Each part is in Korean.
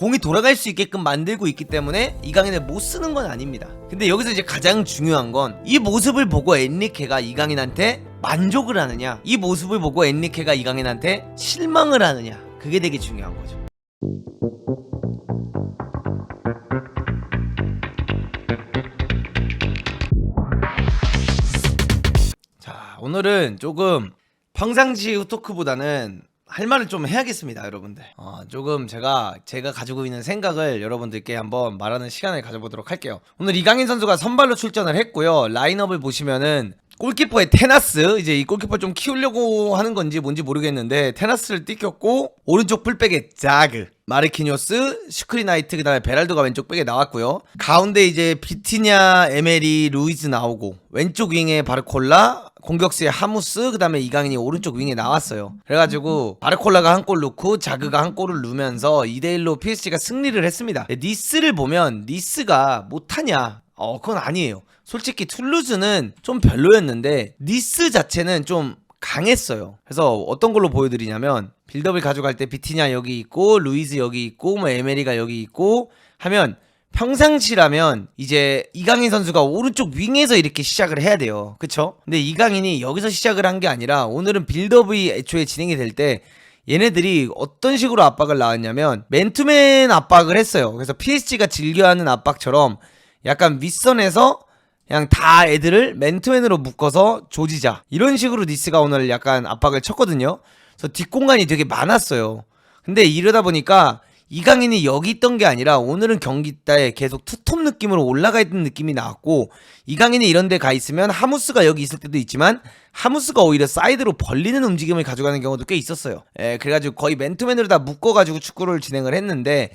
공이 돌아갈 수 있게끔 만들고 있기 때문에 이강인을 못 쓰는 건 아닙니다. 근데 여기서 이제 가장 중요한 건 이 모습을 보고 엔리케가 이강인한테 만족을 하느냐, 이 모습을 보고 엔리케가 이강인한테 실망을 하느냐, 그게 되게 중요한 거죠. 자, 오늘은 조금 평상시 후토크보다는 할 말을 좀 해야겠습니다, 여러분들. 조금 제가 가지고 있는 생각을 여러분들께 한번 말하는 시간을 가져보도록 할게요. 오늘 이강인 선수가 선발로 출전을 했고요. 라인업을 보시면은 골키퍼의 테나스, 이제 이 골키퍼 좀 키우려고 하는 건지 뭔지 모르겠는데 테나스를 띄켰고, 오른쪽 풀백에 자그, 마르키뇨스, 슈크리나이트, 그 다음에 베랄도가 왼쪽 백에 나왔고요. 가운데 이제 비티냐, 에메리, 루이즈 나오고, 왼쪽 윙에 바르콜라, 공격수의 하무스, 그 다음에 이강인이 오른쪽 윙에 나왔어요. 그래가지고 바르콜라가 한 골 넣고 자그가 한 골을 넣으면서 2대1로 PSG가 승리를 했습니다. 니스를 보면 니스가 못하냐? 그건 아니에요. 솔직히 툴루즈는 좀 별로였는데 니스 자체는 좀 강했어요. 그래서 어떤 걸로 보여드리냐면, 빌드업을 가져갈 때 비티냐 여기 있고, 루이즈 여기 있고, 뭐 에메리가 여기 있고 하면, 평상시라면 이제 이강인 선수가 오른쪽 윙에서 이렇게 시작을 해야 돼요. 그쵸? 근데 이강인이 여기서 시작을 한 게 아니라, 오늘은 빌드업이 애초에 진행이 될 때 얘네들이 어떤 식으로 압박을 나왔냐면 맨투맨 압박을 했어요. 그래서 PSG가 즐겨하는 압박처럼 약간 윗선에서 그냥 다 애들을 맨투맨으로 묶어서 조지자, 이런 식으로 니스가 오늘 약간 압박을 쳤거든요. 그래서 뒷공간이 되게 많았어요. 근데 이러다 보니까 이강인이 여기 있던 게 아니라 오늘은 경기 때 계속 투톱 느낌으로 올라가 있던 느낌이 나왔고, 이강인이 이런 데 가 있으면 하무스가 여기 있을 때도 있지만 하무스가 오히려 사이드로 벌리는 움직임을 가져가는 경우도 꽤 있었어요. 그래가지고 거의 맨투맨으로 다 묶어가지고 축구를 진행을 했는데,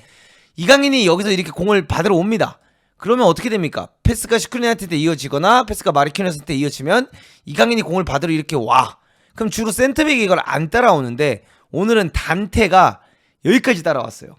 이강인이 여기서 이렇게 공을 받으러 옵니다. 그러면 어떻게 됩니까? 패스가 슈크리나이트한테 이어지거나 패스가 마르키노스한테 이어지면 이강인이 공을 받으러 이렇게 와. 그럼 주로 센터백이 이걸 안 따라오는데, 오늘은 단테가 여기까지 따라왔어요.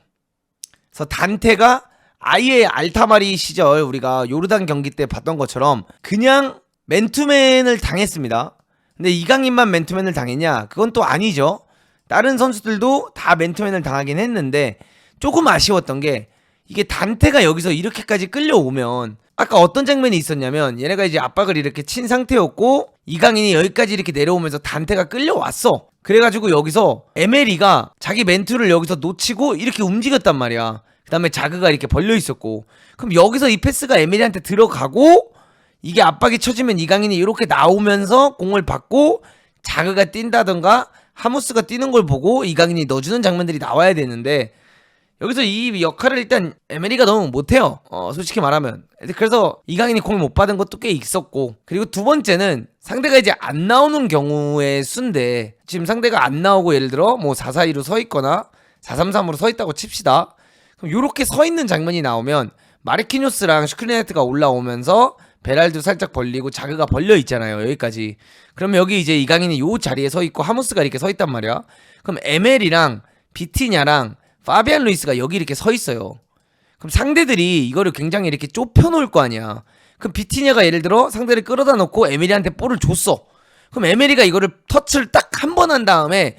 그래서 단테가 아예 알타마리 시절 우리가 요르단 경기 때 봤던 것처럼 그냥 맨투맨을 당했습니다. 근데 이강인만 맨투맨을 당했냐? 그건 또 아니죠. 다른 선수들도 다 맨투맨을 당하긴 했는데, 조금 아쉬웠던 게, 이게 단테가 여기서 이렇게까지 끌려오면, 아까 어떤 장면이 있었냐면 얘네가 이제 압박을 이렇게 친 상태였고 이강인이 여기까지 이렇게 내려오면서 단테가 끌려왔어. 그래가지고 여기서 에메리가 자기 맨투를 여기서 놓치고 이렇게 움직였단 말이야. 그 다음에 자그가 이렇게 벌려있었고, 그럼 여기서 이 패스가 에메리한테 들어가고 이게 압박이 쳐지면 이강인이 이렇게 나오면서 공을 받고 자그가 뛴다던가 하무스가 뛰는 걸 보고 이강인이 넣어주는 장면들이 나와야 되는데, 여기서 이 역할을 일단 에메리가 너무 못해요. 솔직히 말하면. 그래서 이강인이 공을 못 받은 것도 꽤 있었고, 그리고 두 번째는 상대가 이제 안 나오는 경우의 수인데, 지금 상대가 안 나오고 예를 들어 뭐 4-4-2로 서 있거나 4-3-3으로 서 있다고 칩시다. 그럼 요렇게 서 있는 장면이 나오면 마르키뇨스랑 슈크리나이트가 올라오면서 베랄도 살짝 벌리고 자그가 벌려 있잖아요, 여기까지. 그러면 여기 이제 이강인이 요 자리에 서 있고 하무스가 이렇게 서 있단 말이야. 그럼 에멜이랑 비티냐랑 파비안 루이스가 여기 이렇게 서 있어요. 그럼 상대들이 이거를 굉장히 이렇게 좁혀 놓을 거 아니야. 그럼 비티냐가 예를 들어 상대를 끌어다 놓고 에메리한테 볼을 줬어. 그럼 에메리가 이거를 터치를 딱 한 번 한 다음에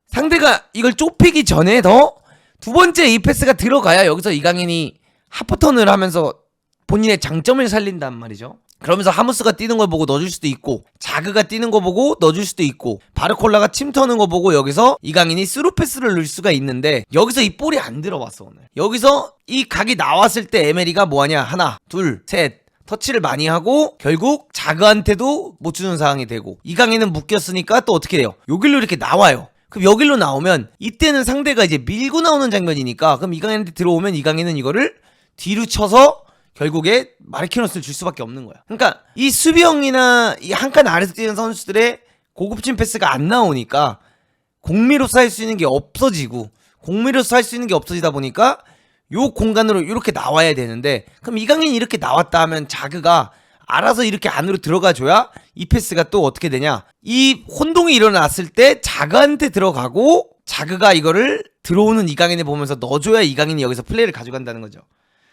상대가 이걸 좁히기 전에 두 번째 이 패스가 들어가야 여기서 이강인이 하프턴을 하면서 본인의 장점을 살린단 말이죠. 그러면서 하무스가 뛰는 걸 보고 넣어줄 수도 있고, 자그가 뛰는 거 보고 넣어줄 수도 있고, 바르콜라가 침 터는 거 보고 여기서 이강인이 스루 패스를 넣을 수가 있는데, 여기서 이 볼이 안 들어왔어 오늘. 여기서 이 각이 나왔을 때 에메리가 뭐하냐, 하나 둘 셋 터치를 많이 하고 결국 자그한테도 못 주는 상황이 되고, 이강인은 묶였으니까 또 어떻게 해요? 여길로 이렇게 나와요. 그럼 여길로 나오면 이때는 상대가 이제 밀고 나오는 장면이니까, 그럼 이강인한테 들어오면 이강인은 이거를 뒤로 쳐서 결국에 마르키노스를 줄 수밖에 없는 거야. 그러니까 이 수비형이나 이 한 칸 아래서 뛰는 선수들의 고급진 패스가 안 나오니까 공미로서 할 수 있는 게 없어지고, 공미로서 할 수 있는 게 없어지다 보니까 요 공간으로 이렇게 나와야 되는데, 그럼 이강인이 이렇게 나왔다 하면 자그가 알아서 이렇게 안으로 들어가 줘야 이 패스가 또 어떻게 되냐, 이 혼동이 일어났을 때 자그한테 들어가고 자그가 이거를 들어오는 이강인을 보면서 넣어줘야 이강인이 여기서 플레이를 가져간다는 거죠.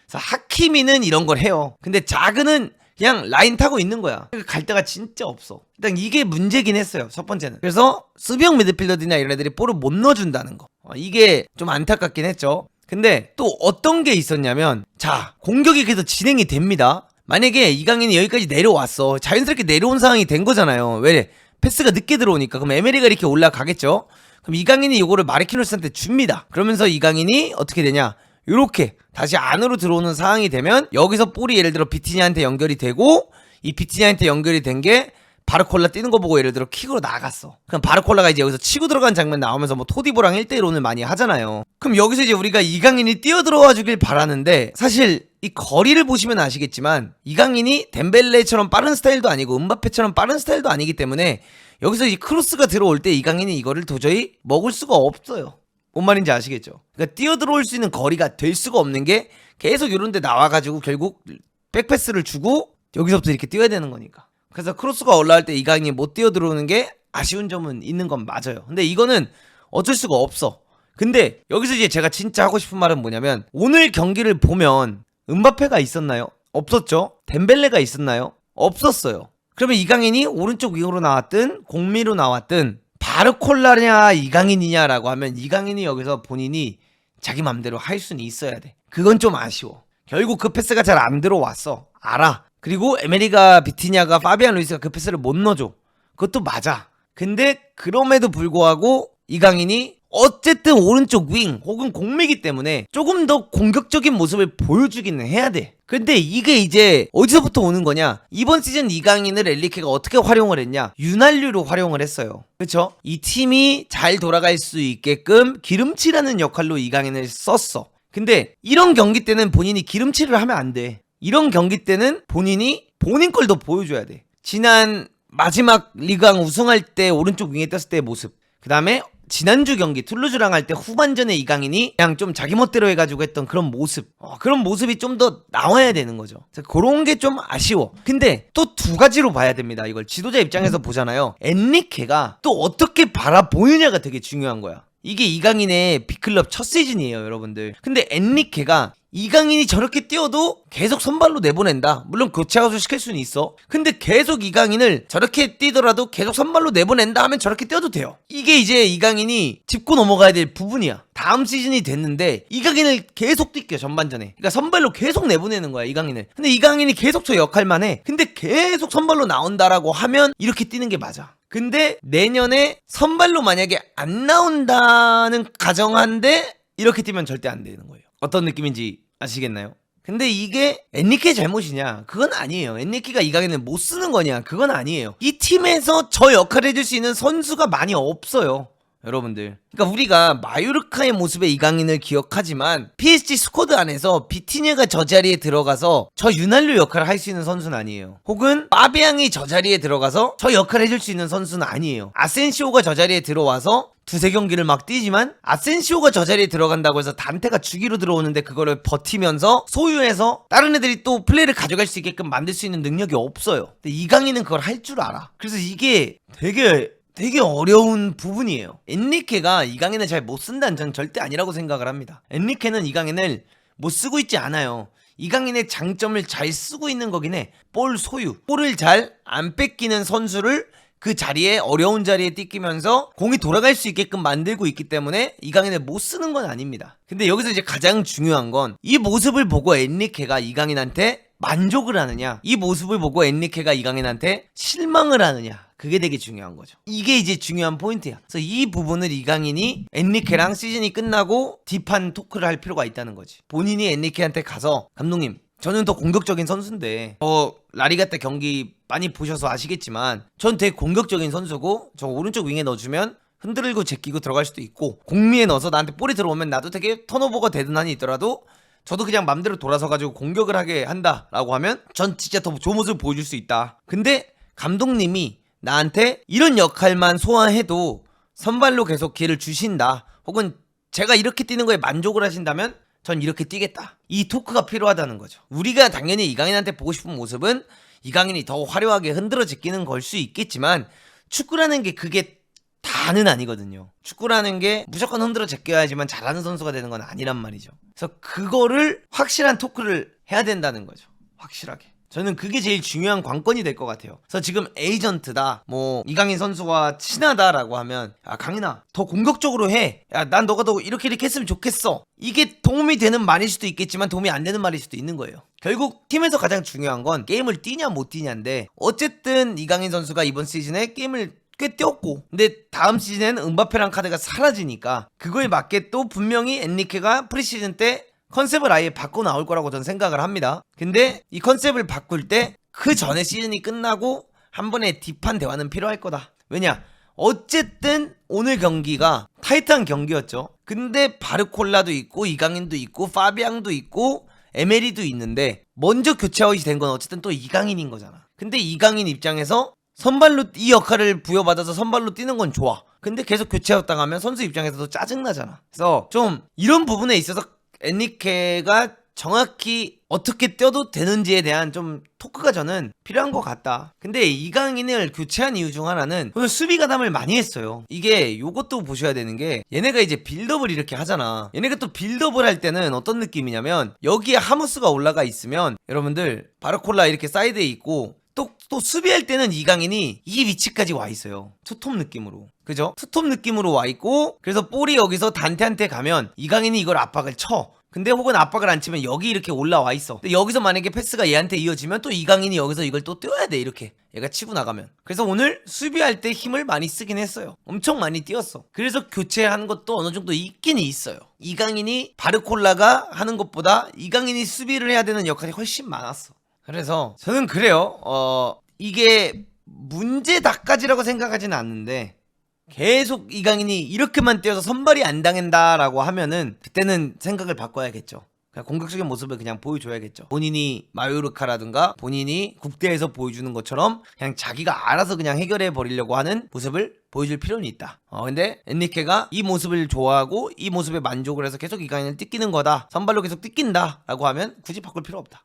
그래서 하키미는 이런 걸 해요. 근데 자그는 그냥 라인 타고 있는 거야. 갈 데가 진짜 없어. 일단 이게 문제긴 했어요. 첫 번째는. 그래서 수비형 미드필더들이나 이런 애들이 볼을 못 넣어준다는 거. 이게 좀 안타깝긴 했죠. 근데 또 어떤 게 있었냐면, 자, 공격이 계속 진행이 됩니다. 만약에 이강인이 여기까지 내려왔어. 자연스럽게 내려온 상황이 된 거잖아요. 왜? 패스가 늦게 들어오니까. 그럼 에메리가 이렇게 올라가겠죠. 그럼 이강인이 이거를 마르키노스한테 줍니다. 그러면서 이강인이 어떻게 되냐, 요렇게 다시 안으로 들어오는 상황이 되면 여기서 볼이 예를 들어 비티냐한테 연결이 되고, 이 비티냐한테 연결이 된 게 바르콜라 뛰는 거 보고 예를 들어 킥으로 나갔어. 그럼 바르콜라가 이제 여기서 치고 들어간 장면 나오면서 뭐 토디보랑 1대1 오늘 많이 하잖아요. 그럼 여기서 이제 우리가 이강인이 뛰어 들어와 주길 바라는데, 사실 이 거리를 보시면 아시겠지만 이강인이 덴벨레처럼 빠른 스타일도 아니고 음바페처럼 빠른 스타일도 아니기 때문에 여기서 이 크로스가 들어올 때 이강인이 이거를 도저히 먹을 수가 없어요. 뭔 말인지 아시겠죠? 그러니까 뛰어 들어올 수 있는 거리가 될 수가 없는 게 계속 이런 데 나와가지고 결국 백패스를 주고 여기서부터 이렇게 뛰어야 되는 거니까. 그래서 크로스가 올라올 때 이강인이 못 뛰어 들어오는 게 아쉬운 점은 있는 건 맞아요. 근데 이거는 어쩔 수가 없어. 근데 여기서 이제 제가 진짜 하고 싶은 말은 뭐냐면, 오늘 경기를 보면 음바페가 있었나요? 없었죠. 덴벨레가 있었나요? 없었어요. 그러면 이강인이 오른쪽 윙으로 나왔든 공미로 나왔든 바르콜라냐 이강인이냐라고 하면 이강인이 여기서 본인이 자기 맘대로 할 수는 있어야 돼. 그건 좀 아쉬워. 결국 그 패스가 잘 안 들어왔어. 알아. 그리고 에메리가, 비티냐가, 파비안 루이스가 그 패스를 못 넣어줘. 그것도 맞아. 근데 그럼에도 불구하고 이강인이 어쨌든 오른쪽 윙 혹은 공미기 때문에 조금 더 공격적인 모습을 보여주기는 해야 돼. 근데 이게 이제 어디서부터 오는 거냐, 이번 시즌 이강인을 엔리케가 어떻게 활용을 했냐, 윤활유로 활용을 했어요. 그쵸? 이 팀이 잘 돌아갈 수 있게끔 기름칠하는 역할로 이강인을 썼어. 근데 이런 경기 때는 본인이 기름칠을 하면 안 돼. 이런 경기 때는 본인이 본인 걸 더 보여줘야 돼. 지난 마지막 리그왕 우승할 때 오른쪽 윙에 떴을 때의 모습, 그 다음에 지난주 경기 툴루즈랑 할 때 후반전에 이강인이 그냥 좀 자기 멋대로 해가지고 했던 그런 모습, 그런 모습이 좀 더 나와야 되는 거죠. 그런 게 좀 아쉬워. 근데 또 두 가지로 봐야 됩니다. 이걸 지도자 입장에서 보잖아요. 엔리케가 또 어떻게 바라보느냐가 되게 중요한 거야. 이게 이강인의 B클럽 첫 시즌이에요, 여러분들. 근데 엔리케가 이강인이 저렇게 뛰어도 계속 선발로 내보낸다. 물론 교체 가수 시킬 수는 있어. 근데 계속 이강인을 저렇게 뛰더라도 계속 선발로 내보낸다 하면 저렇게 뛰어도 돼요. 이게 이제 이강인이 짚고 넘어가야 될 부분이야. 다음 시즌이 됐는데 이강인을 계속 뛸게요, 전반전에. 그러니까 선발로 계속 내보내는 거야, 이강인을. 근데 이강인이 계속 저 역할만 해. 근데 계속 선발로 나온다라고 하면 이렇게 뛰는 게 맞아. 근데 내년에 선발로 만약에 안 나온다는 가정한데 이렇게 뛰면 절대 안 되는 거예요. 어떤 느낌인지 아시겠나요? 근데 이게 엔리케의 잘못이냐? 그건 아니에요. 엔리케가 이강인을 못 쓰는 거냐? 그건 아니에요. 이 팀에서 저 역할을 해줄 수 있는 선수가 많이 없어요, 여러분들. 그러니까 우리가 마요르카의 모습에 이강인을 기억하지만 PSG 스쿼드 안에서 비티냐가 저 자리에 들어가서 저 윤활유 역할을 할 수 있는 선수는 아니에요. 혹은 파비앙이 저 자리에 들어가서 저 역할을 해줄 수 있는 선수는 아니에요. 아센시오가 저 자리에 들어와서 두세 경기를 막 뛰지만, 아센시오가 저 자리에 들어간다고 해서 단테가 주기로 들어오는데 그거를 버티면서 소유해서 다른 애들이 또 플레이를 가져갈 수 있게끔 만들 수 있는 능력이 없어요. 근데 이강인은 그걸 할 줄 알아. 그래서 이게 되게 어려운 부분이에요. 엔리케가 이강인을 잘 못 쓴다는 전 절대 아니라고 생각을 합니다. 엔리케는 이강인을 못 쓰고 있지 않아요. 이강인의 장점을 잘 쓰고 있는 거긴 해. 볼 소유, 볼을 잘 안 뺏기는 선수를 그 자리에, 어려운 자리에 띠끼면서 공이 돌아갈 수 있게끔 만들고 있기 때문에 이강인을 못 쓰는 건 아닙니다. 근데 여기서 이제 가장 중요한 건 이 모습을 보고 엔리케가 이강인한테 만족을 하느냐, 이 모습을 보고 엔리케가 이강인한테 실망을 하느냐, 그게 되게 중요한 거죠. 이게 이제 중요한 포인트야. 그래서 이 부분을 이강인이 엔리케랑 시즌이 끝나고 딥한 토크를 할 필요가 있다는 거지. 본인이 엔리케한테 가서, 감독님, 저는 더 공격적인 선수인데 라리가 때 경기 많이 보셔서 아시겠지만 전 되게 공격적인 선수고 저 오른쪽 윙에 넣어주면 흔들고 제끼고 들어갈 수도 있고, 공미에 넣어서 나한테 볼이 들어오면 나도 되게 턴오버가 되든 한이 있더라도 저도 그냥 맘대로 돌아서 가지고 공격을 하게 한다라고 하면 전 진짜 더 좋은 모습을 보여줄 수 있다. 근데 감독님이 나한테 이런 역할만 소화해도 선발로 계속 기회를 주신다, 혹은 제가 이렇게 뛰는 거에 만족을 하신다면 전 이렇게 뛰겠다. 이 토크가 필요하다는 거죠. 우리가 당연히 이강인한테 보고 싶은 모습은 이강인이 더 화려하게 흔들어 제끼는 걸 수 있겠지만, 축구라는 게 그게 다는 아니거든요. 축구라는 게 무조건 흔들어 제껴야지만 잘하는 선수가 되는 건 아니란 말이죠. 그래서 그거를 확실한 토크를 해야 된다는 거죠. 확실하게. 저는 그게 제일 중요한 관건이 될 것 같아요. 그래서 지금 에이전트다, 뭐 이강인 선수와 친하다라고 하면 야 강인아 더 공격적으로 해. 야 난 너가 더 이렇게 했으면 좋겠어. 이게 도움이 되는 말일 수도 있겠지만 도움이 안 되는 말일 수도 있는 거예요. 결국 팀에서 가장 중요한 건 게임을 뛰냐 못 뛰냐인데 어쨌든 이강인 선수가 이번 시즌에 게임을 꽤 뛰었고 근데 다음 시즌에는 은바페랑 카드가 사라지니까 그거에 맞게 또 분명히 엔리케가 프리시즌 때 컨셉을 아예 바꿔 나올 거라고 저는 생각을 합니다. 근데 이 컨셉을 바꿀 때 그 전에 시즌이 끝나고 한 번의 딥한 대화는 필요할 거다. 왜냐? 어쨌든 오늘 경기가 타이트한 경기였죠. 근데 바르콜라도 있고 이강인도 있고 파비앙도 있고 에메리도 있는데 먼저 교체아웃이 된 건 어쨌든 또 이강인인 거잖아. 근데 이강인 입장에서 선발로 이 역할을 부여받아서 선발로 뛰는 건 좋아. 근데 계속 교체아웃 당하면 선수 입장에서도 짜증나잖아. 그래서 좀 이런 부분에 있어서 엔리케가 정확히 어떻게 뛰어도 되는지에 대한 좀 토크가 저는 필요한 것 같다. 근데 이강인을 교체한 이유 중 하나는 오늘 수비 가담을 많이 했어요. 이게 요것도 보셔야 되는 게 얘네가 이제 빌드업을 이렇게 하잖아. 얘네가 또 빌드업을 할 때는 어떤 느낌이냐면 여기에 하무스가 올라가 있으면 여러분들 바르콜라 이렇게 사이드에 있고 또 수비할 때는 이강인이 이 위치까지 와 있어요. 투톱 느낌으로. 그죠? 투톱 느낌으로 와 있고 그래서 볼이 여기서 단테한테 가면 이강인이 이걸 압박을 쳐. 근데 혹은 압박을 안 치면 여기 이렇게 올라와 있어. 근데 여기서 만약에 패스가 얘한테 이어지면 또 이강인이 여기서 이걸 또 뛰어야 돼. 이렇게 얘가 치고 나가면. 그래서 오늘 수비할 때 힘을 많이 쓰긴 했어요. 엄청 많이 뛰었어. 그래서 교체한 것도 어느 정도 있긴 있어요. 이강인이 바르콜라가 하는 것보다 이강인이 수비를 해야 되는 역할이 훨씬 많았어. 그래서 저는 그래요. 이게 문제다까지라고 생각하지는 않는데 계속 이강인이 이렇게만 뛰어서 선발이 안 당한다라고 하면은 그때는 생각을 바꿔야겠죠. 그냥 공격적인 모습을 그냥 보여줘야겠죠. 본인이 마요르카라든가 본인이 국대에서 보여주는 것처럼 그냥 자기가 알아서 그냥 해결해 버리려고 하는 모습을 보여줄 필요는 있다. 근데 엔리케가 이 모습을 좋아하고 이 모습에 만족을 해서 계속 이강인을 뜯기는 거다. 선발로 계속 뜯긴다 라고 하면 굳이 바꿀 필요 없다.